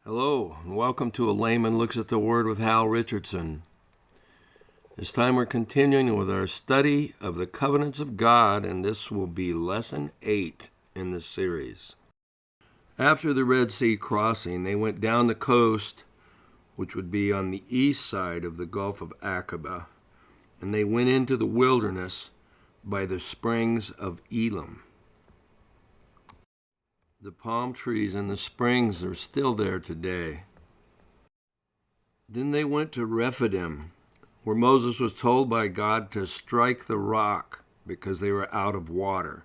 Hello, and welcome to A Layman Looks at the Word with Hal Richardson. This time we're continuing with our study of the covenants of God, and this will be Lesson 8 in this series. After the Red Sea crossing, they went down the coast, which would be on the east side of the Gulf of Aqaba, and they went into the wilderness by the springs of Elim. The palm trees and the springs are still there today. Then they went to Rephidim, where Moses was told by God to strike the rock because they were out of water.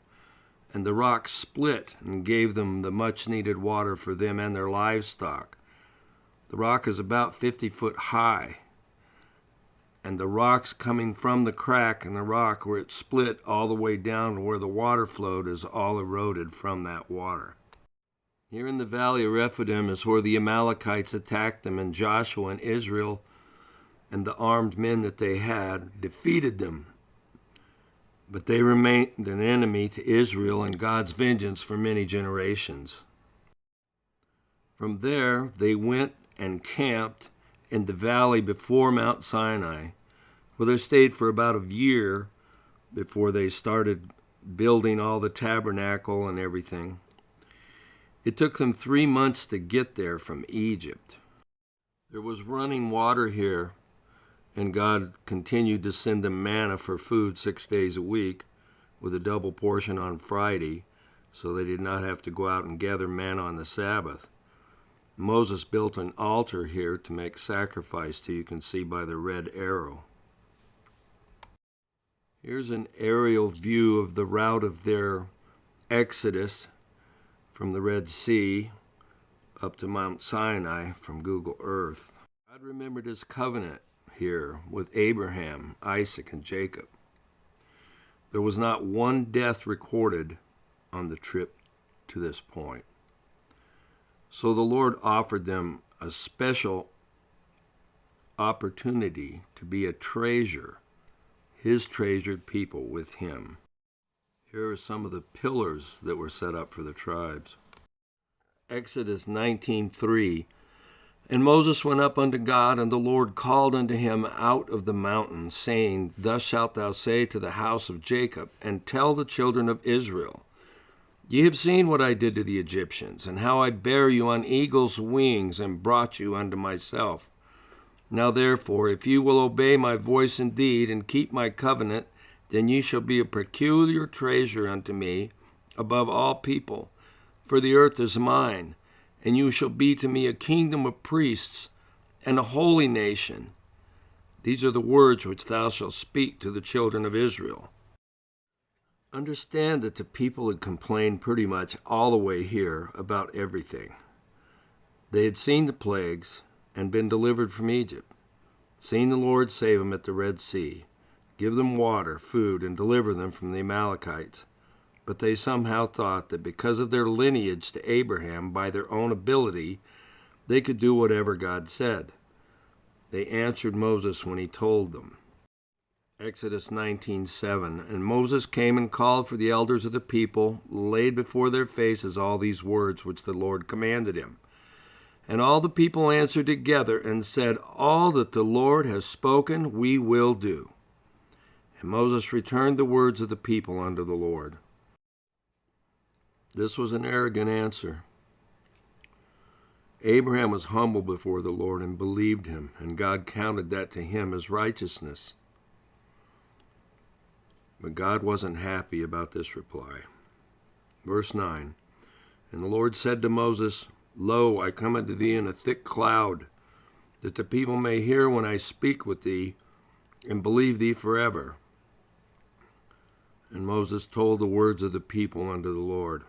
And the rock split and gave them the much-needed water for them and their livestock. The rock is about 50 foot high, and the rocks coming from the crack in the rock where it split all the way down to where the water flowed is all eroded from that water. Here in the valley of Rephidim is where the Amalekites attacked them, and Joshua and Israel and the armed men that they had defeated them. But they remained an enemy to Israel and God's vengeance for many generations. From there, they went and camped in the valley before Mt Sinai, where they stayed for about a year before they started building all the tabernacle and everything. It took them 3 months to get there from Egypt. There was running water here, and God continued to send them manna for food 6 days a week, with a double portion on Friday, so they did not have to go out and gather manna on the Sabbath. Moses built an altar here to make sacrifice to, you can see by the red arrow. Here's an aerial view of the route of their exodus from the Red Sea up to Mt Sinai from Google Earth. God remembered his covenant here with Abraham, Isaac, and Jacob. There was not one death recorded on the trip to this point. So the Lord offered them a special opportunity to be a treasure, his treasured people with him. Here are some of the pillars that were set up for the tribes. Exodus 19:3. And Moses went up unto God, and the Lord called unto him out of the mountain, saying, Thus shalt thou say to the house of Jacob, and tell the children of Israel, Ye have seen what I did to the Egyptians, and how I bare you on eagle's wings, and brought you unto myself. Now therefore, if you will obey my voice indeed, and keep my covenant, then ye shall be a peculiar treasure unto me above all people, for the earth is mine, and you shall be to me a kingdom of priests and a holy nation. These are the words which thou shalt speak to the children of Israel. Understand that the people had complained pretty much all the way here about everything. They had seen the plagues and been delivered from Egypt, seen the Lord save them at the Red Sea, give them water, food, and deliver them from the Amalekites. But they somehow thought that because of their lineage to Abraham, by their own ability, they could do whatever God said. They answered Moses when he told them. Exodus 19:7. And Moses came and called for the elders of the people, laid before their faces all these words which the Lord commanded him. And all the people answered together and said, All that the Lord has spoken we will do. And Moses returned the words of the people unto the Lord. This was an arrogant answer. Abraham was humble before the Lord and believed him, and God counted that to him as righteousness. But God wasn't happy about this reply. Verse 9, And the Lord said to Moses, Lo, I come unto thee in a thick cloud, that the people may hear when I speak with thee, and believe thee forever. And Moses told the words of the people unto the Lord.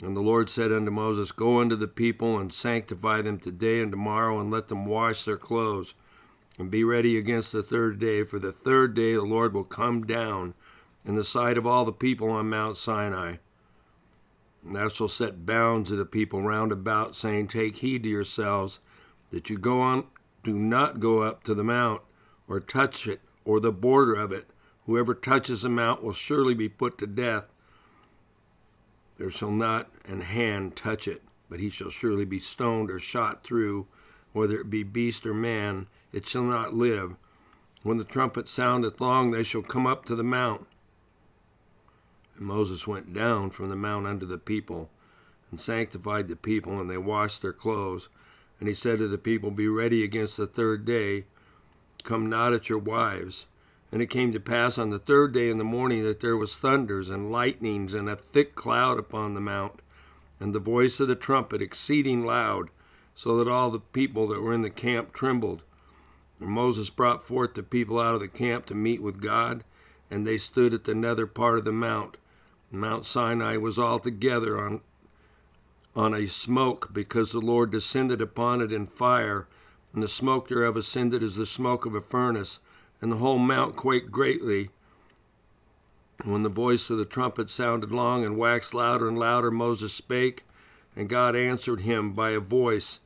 And the Lord said unto Moses, Go unto the people, and sanctify them today and tomorrow, and let them wash their clothes, and be ready against the third day. For the third day the Lord will come down in the sight of all the people on Mount Sinai. And thou shalt set bounds to the people round about, saying, Take heed to yourselves, that you do not go up to the mount, or touch it, or the border of it. Whoever touches the mount will surely be put to death. There shall not an hand touch it. but he shall surely be stoned or shot through, whether it be beast or man, it shall not live. When the trumpet soundeth long, they shall come up to the mount. And Moses went down from the mount unto the people, and sanctified the people, and they washed their clothes. And he said to the people, Be ready against the third day, come not at your wives. And it came to pass on the third day in the morning that there was thunders and lightnings and a thick cloud upon the mount, and the voice of the trumpet exceeding loud, so that all the people that were in the camp trembled. And Moses brought forth the people out of the camp to meet with God, and they stood at the nether part of the mount. Mount Sinai was altogether on a smoke, because the Lord descended upon it in fire, and the smoke thereof ascended as the smoke of a furnace, and the whole mount quaked greatly. And when the voice of the trumpet sounded long and waxed louder and louder, Moses spake, and God answered him by a voice.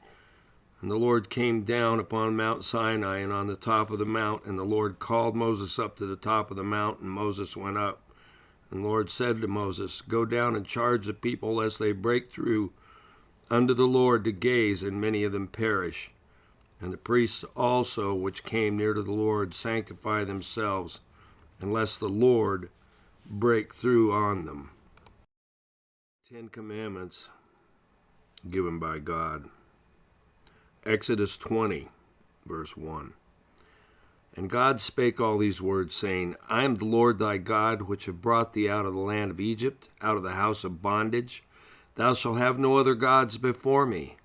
And the Lord came down upon Mount Sinai and on the top of the mount, and the Lord called Moses up to the top of the mount, and Moses went up. And the Lord said to Moses, Go down and charge the people, lest they break through unto the Lord to gaze, and many of them perish. And the priests also, which came near to the Lord, sanctify themselves, unless the Lord break through on them. 10 Commandments given by God. Exodus 20, verse 1. And God spake all these words, saying, I am the Lord thy God, which have brought thee out of the land of Egypt, out of the house of bondage. Thou shalt have no other gods before me.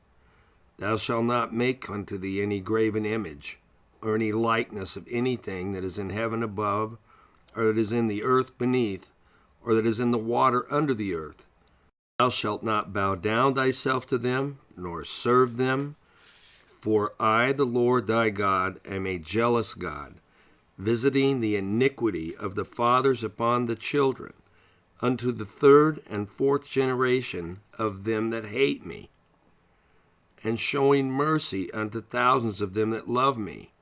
Thou shalt not make unto thee any graven image, or any likeness of anything that is in heaven above, or that is in the earth beneath, or that is in the water under the earth. Thou shalt not bow down thyself to them, nor serve them. For I, the Lord thy God, am a jealous God, visiting the iniquity of the fathers upon the children, unto the third and fourth generation of them that hate me, and showing mercy unto thousands of them that love me,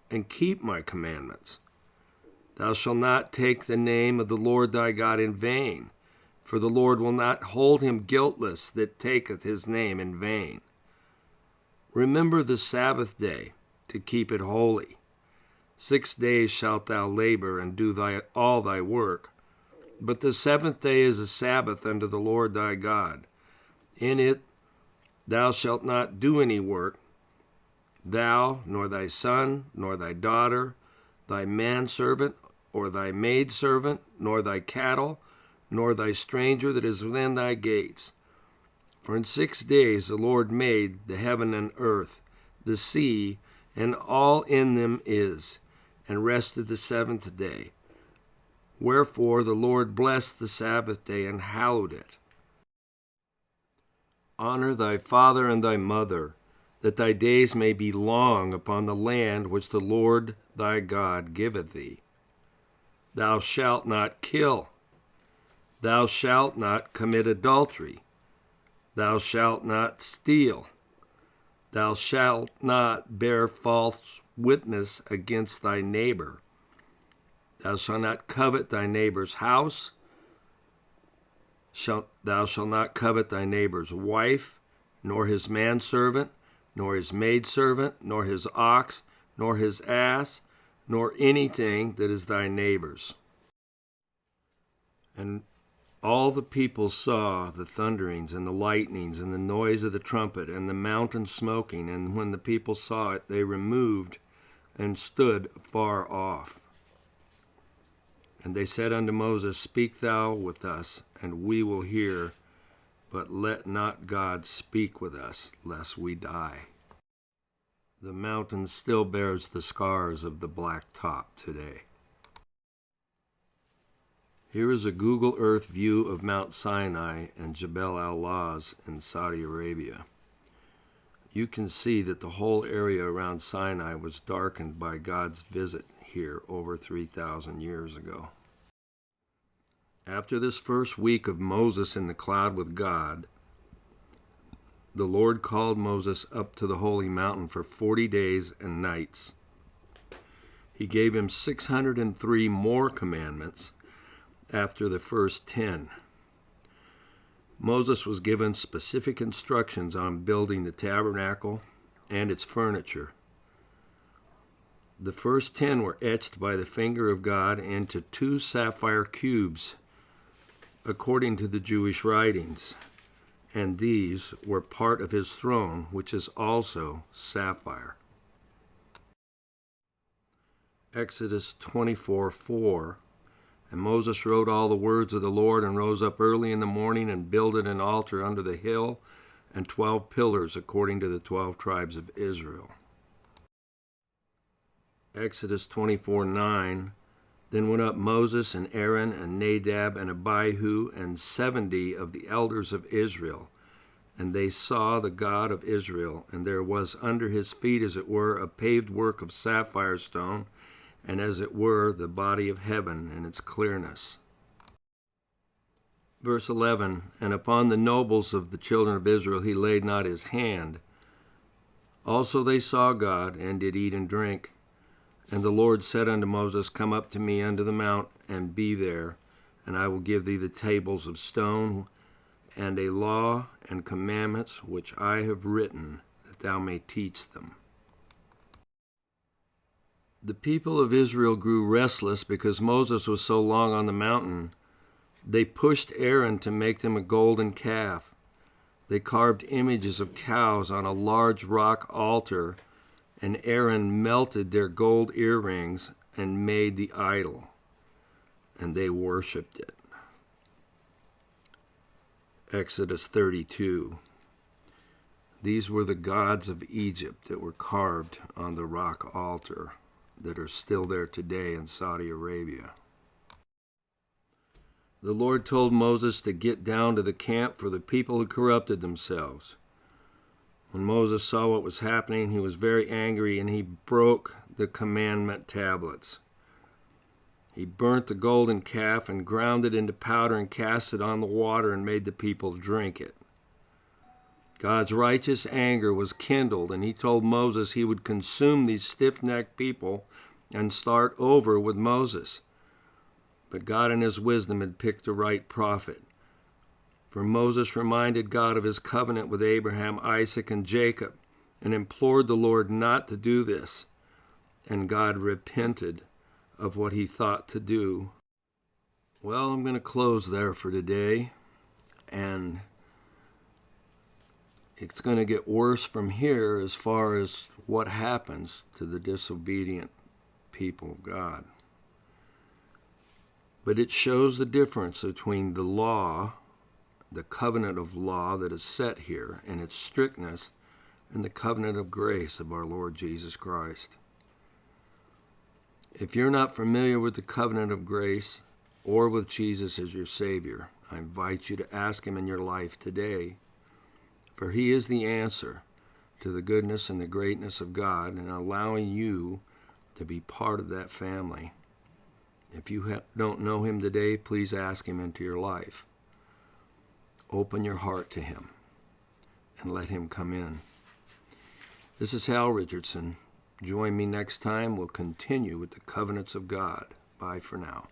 and keep my commandments. Thou shalt not take the name of the Lord thy God in vain, for the Lord will not hold him guiltless that taketh his name in vain. Remember the Sabbath day, to keep it holy. 6 days shalt thou labor and do all thy work, but the seventh day is a Sabbath unto the Lord thy God. In it thou shalt not do any work, thou, nor thy son, nor thy daughter, thy manservant, or thy maidservant, nor thy cattle, nor thy stranger that is within thy gates. For in 6 days the Lord made the heaven and earth, the sea, and all in them is, and rested the seventh day. Wherefore the Lord blessed the Sabbath day and hallowed it. Honor thy father and thy mother, that thy days may be long upon the land which the Lord thy God giveth thee. Thou shalt not kill. Thou shalt not commit adultery. Thou shalt not steal. Thou shalt not bear false witness against thy neighbor. Thou shalt not covet thy neighbor's house. Thou shalt not covet thy neighbor's wife, nor his manservant, nor his maidservant, nor his ox, nor his ass, nor anything that is thy neighbor's. And all the people saw the thunderings and the lightnings and the noise of the trumpet and the mountain smoking, and when the people saw it, they removed and stood far off. And they said unto Moses, Speak thou with us, and we will hear, but let not God speak with us, lest we die. The mountain still bears the scars of the black top today. Here is a Google Earth view of Mount Sinai and Jebel al-Lawz in Saudi Arabia. You can see that the whole area around Sinai was darkened by God's visit here over 3,000 years ago. After this first week of Moses in the cloud with God, the Lord called Moses up to the holy mountain for 40 days and nights. He gave him 603 more commandments after the first 10. Moses was given specific instructions on building the tabernacle and its furniture. The first 10 were etched by the finger of God into 2 sapphire cubes, according to the Jewish writings, and these were part of his throne, which is also sapphire. Exodus 24:4. And Moses wrote all the words of the Lord, and rose up early in the morning, and builded an altar under the hill, and 12 pillars according to the 12 tribes of Israel. Exodus 24:9. Then went up Moses and Aaron and Nadab and Abihu and 70 of the elders of Israel, and they saw the God of Israel, and there was under his feet, as it were, a paved work of sapphire stone, and as it were, the body of heaven in its clearness. Verse 11, and upon the nobles of the children of Israel he laid not his hand. Also they saw God, and did eat and drink. And the Lord said unto Moses, Come up to me unto the mount, and be there, and I will give thee the tables of stone, and a law and commandments which I have written, that thou may teach them. The people of Israel grew restless because Moses was so long on the mountain. They pushed Aaron to make them a golden calf. They carved images of cows on a large rock altar, and Aaron melted their gold earrings and made the idol, and they worshipped it. Exodus 32. These were the gods of Egypt that were carved on the rock altar that are still there today in Saudi Arabia. The Lord told Moses to get down to the camp, for the people had corrupted themselves. When Moses saw what was happening, he was very angry, and he broke the commandment tablets. He burnt the golden calf and ground it into powder and cast it on the water and made the people drink it. God's righteous anger was kindled, and he told Moses he would consume these stiff-necked people and start over with Moses. But God in his wisdom had picked the right prophet. For Moses reminded God of his covenant with Abraham, Isaac, and Jacob, and implored the Lord not to do this. And God repented of what he thought to do. Well, I'm going to close there for today, and it's going to get worse from here as far as what happens to the disobedient people of God. But it shows the difference between the law, the covenant of law that is set here, and its strictness, and the covenant of grace of our Lord Jesus Christ. If you're not familiar with the covenant of grace or with Jesus as your Savior, I invite you to ask him in your life today, for he is the answer to the goodness and the greatness of God, and allowing you to be part of that family. If you don't know him today, please ask him into your life. Open your heart to him and let him come in. This is Hal Richardson. Join me next time. We'll continue with the covenants of God. Bye for now.